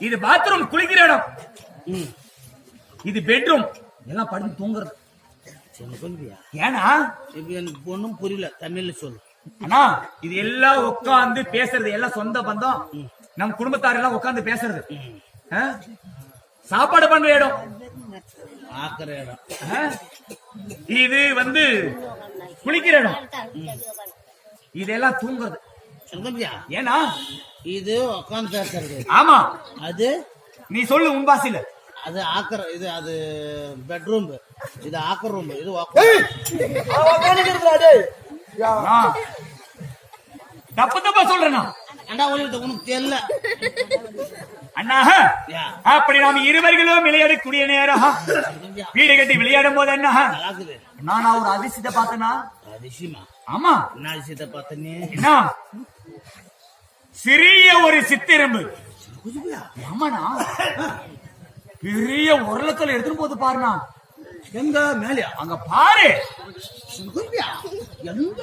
இது பாத்ரூம் குளிக்கிற இடம். இது பெட்ரூம். எல்லாம் படுத்து தூங்குறது. ஏன்னா எனக்கு ஒண்ணும் புரியல, தமிழ்ல சொல்லு. அண்ணா இது எல்லாம் உட்காந்து பேசுறது, எல்லாம் சொந்த பந்தம், நம் குடும்பத்தார் எல்லாம் உட்காந்து பேசுறது. சாப்பாடு பண்ற இடம், ஆக்கிற இடம். இது வந்து குளிக்கிற இடம். இதெல்லாம் தூங்குறது. ஏன்னா இது உட்காந்து பேசுறது. ஆமா, அது நீ சொல்லு உன் பாசில. அது ஆக்கிற, இது அது பெட்ரூம், இது ஆக்கிற ரூம், இது தப்பு தப்பா சொல்றேன். அண்ணா உனக்கு தெரியல அண்ணா. அப்படி நாம் இருவர்களும் விளையாடக்கூடிய நேரம், வீடு கட்டி விளையாடும் போது என்ன நான் ஒரு அதிசயத்தை பார்த்தேன்னா. அதிசயமா? ஆமா, என்ன அதிசயத்தை பார்த்தனே? என்ன சிறிய ஒரு சித்திரம்பு. ஆமாண்ணா, பெரிய உருளக்கல் எடுத்துட்டு போது பாருண்ணா. எங்க மேலே? அங்க பாரு. எங்க எங்க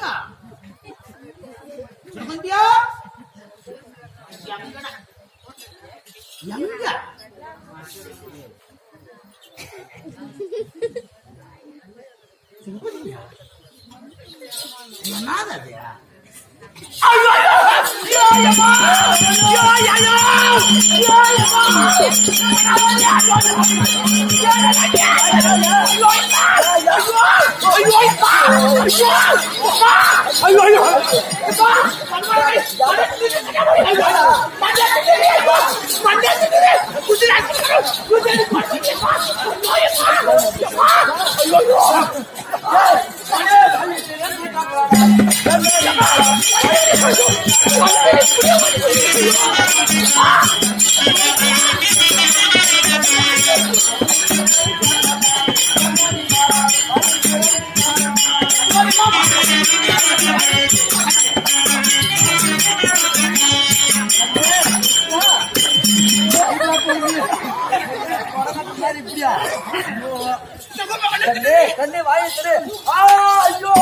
என்னது? கண்ணே வாயை திரு. ஐயோ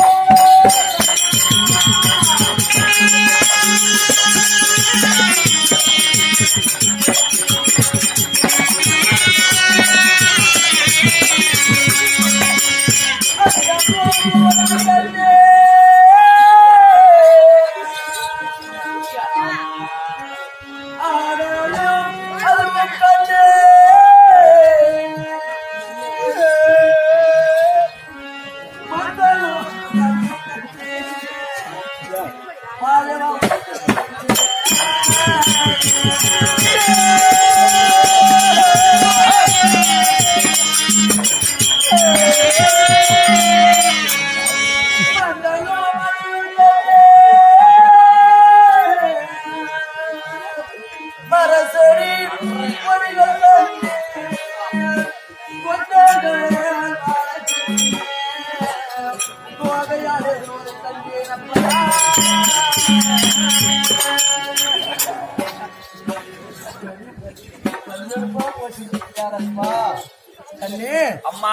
அம்மா,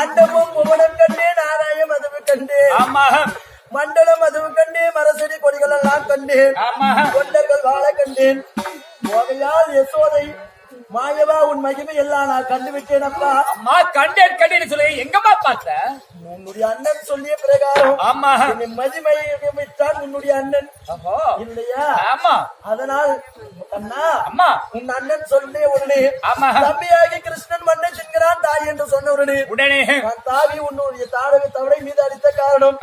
அண்டமும் புவனம் கண்டே, நாராய மதுவு கண்டே, மண்டலம் மதுவு கண்டே, மரசெடி கொடிகள் எல்லாம் கண்டேன், கொண்டர்கள் வாழ கண்டேன். போகையால் யசோதை மாயவா உன் மகிமை எல்லாம் நான் கண்டுவிட்டேன். அப்பா அம்மா, கண்டேன் கண்டேன் சொல்லி எங்கம்மா பார்த்த? உன்னுடைய அண்ணன் சொல்லிய பிரகாரம். ஆமா, மதிமைத்தான் உன்னுடைய அண்ணன் இல்லையா? ஆமா. அதனால் அண்ணா, அம்மா, உன் அண்ணன் சொல்லிய உடனே தம்பியாகி கிருஷ்ணன் மண்ணை தின்கிறான் தாய் என்று சொன்ன உடனே நான் தாவி உன்னுடைய தாடகை தவறை மீது அடித்த காரணம்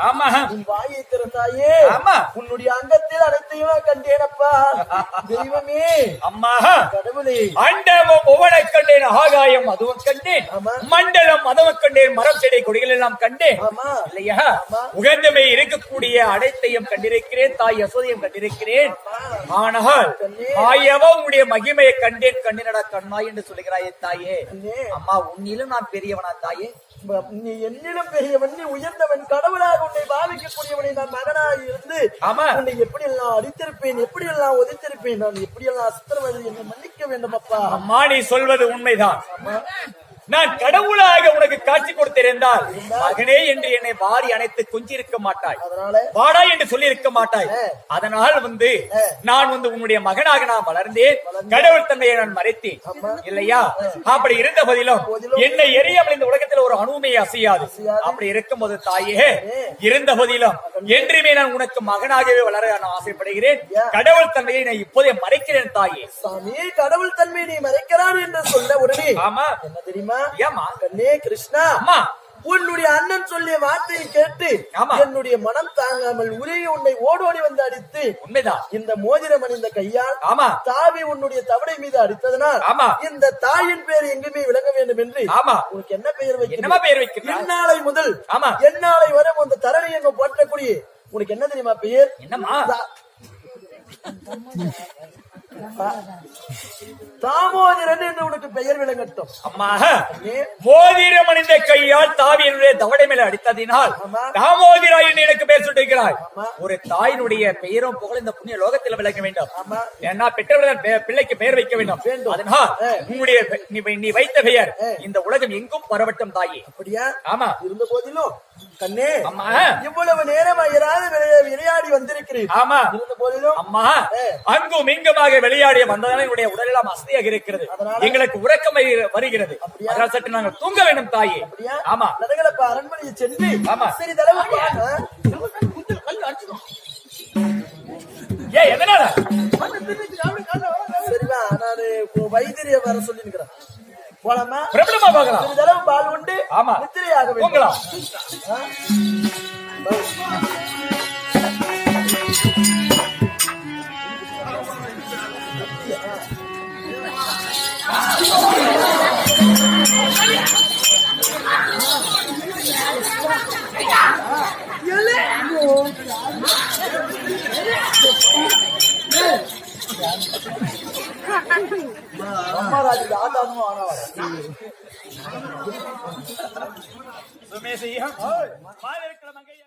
உன் வாயை திறந்தாயே. உன்னுடைய அங்கத்தில் அனைத்தையும் கண்டேனப்பா. தெய்வமே, அம்மா, கடவுளே, அண்டமும் புவனை கண்டேன், ஆகாயம் அதுவும் கண்டேன், மண்டலம் அதுவும் கண்டேன், மரம் செடி கொடிகள் எல்லாம் கண்டேன் இல்லையா? உகந்தமை இருக்கக்கூடிய அனைத்தையும் கண்டிருக்கிறேன், தாய் யசோதையும் கண்டிருக்கிறேன். ஆனால் மாயவா உன்னுடைய மகிமையை கண்டேன் கண்ணினடா கண்ணா என்று சொல்லுகிறாயே தாயே. அம்மா, உன்னிலும் நான் பெரியவனா தாயே? நீ என்னிலும் பெரியவன், நீ உயர்ந்தவன், கடவுளாக உன்னை பாவிக்கக்கூடியவனை நான் மகனாக இருந்து உன்னை எப்படி எல்லாம் அடித்திருப்பேன், எப்படி எல்லாம் உதைத்திருப்பேன், நான் எப்படி எல்லாம் அஸ்திரவதை என்னை மன்னிக்க வேண்டும் அப்பா. அம்மா, நீ சொல்வது உண்மைதான். நான் கடவுளாக உனக்கு காட்சி கொடுத்திருந்தால் மகனே என்று என்னை வாரி அணைத்து கொஞ்சி இருக்க மாட்டாய், அதனால வாடா என்று சொல்லி இருக்க மாட்டாய். அதனால் நான் உன்னுடைய மகனாக நான் வளர்ந்தேன், கடவுள் தந்தையை நான் மறைத்தேன் இல்லையா? அப்படி இருந்த போதிலும் என்னை எரியாமல் இந்த உலகத்தில் ஒரு அணுவுமே அசையாது. அப்படி இருக்கும்போது தாயே, இருந்த போதிலும் என்றுமே நான் உனக்கு மகனாகவே வளர நான் ஆசைப்படுகிறேன். கடவுள் தன்மையை நான் இப்போதே மறைக்கிறேன் தாயே. சாமி, கடவுள் தன்மையை நீ மறைக்கிறான் என்று சொல்ல உடனே ஆமா என்ன தெரியுமா? ஏமா கண்ணே கிருஷ்ணா, அம்மா உன்னுடைய அண்ணன் சொல்லிய வார்த்தையை கேட்டு என்னுடைய மனம் தாங்காமல் உருகி உன்னை ஓடோடி வந்து அடித்து, உண்மைதான், இந்த மோதிரம் அணிந்த கையால் ஆமா தாவி உன்னுடைய தவடை மீது அடித்ததனால் ஆமா இந்த தாயின் பேர் எங்குமே விளங்க வேண்டும் என்று ஆமா உனக்கு என்ன பெயர் வைக்க? என்னமா பெயர் வைக்க? இந்நாளை முதல் ஆமா எந்நாளை வரை அந்த தரணி எங்க போற்றக்கூடிய உனக்கு என்ன தெரியுமா பெயர்? என்னமா? தாமோதரன் என்று உனக்கு பெயர் விளங்கட்டும். அம்மா, மோதிரம் அணிந்த கையால் தாவி என்னுடைய தவடை மேல அடித்ததினால் தாமோதிரா என்று எனக்கு பெயர் சுட்டிருக்கிறாய். ஒரு தாயினுடைய பெயரும் புகழ் இந்த புண்ணிய லோகத்தில் விளக்க வேண்டும். ஏன்னா பெற்றவர்கள் பிள்ளைக்கு பெயர் வைக்க வேண்டும். அதனால் உன்னுடைய நீ வைத்த பெயர் இந்த உலகம் எங்கும் பரவட்டும் தாயே. அப்படியா? ஆமா. இருந்த போதிலும் கண்ணே, அம்மா இவ்வளவு நேரம் விளையாடி வந்திருக்கிறேன். ஆமா. இருந்த போதிலும் அம்மா அங்கும் இங்குமாக விளையாடிய வந்ததால் என்னுடைய உடலெல்லாம் அசதியாக இருக்கிறது, எங்களுக்கு உறக்கம் வருகிறது. அதனால் சற்று நாங்கள் தூங்க வேண்டும் தாயே. ஆமா. நரகளப்பா அரண்மனையை சென்று ஆமா சரி தலைவா எதனால சரிவா நானு வைத்திரிய வர சொல்லி இருக்கிறேன். போலாமா? பிரபலமா பார்க்கலாம். சிறிதளவு பால் உண்டு. ஆமா. நித்திரையாக போகலாம். அம்மாராஜு ஆதாமும் ஆனவர சுமேஷ்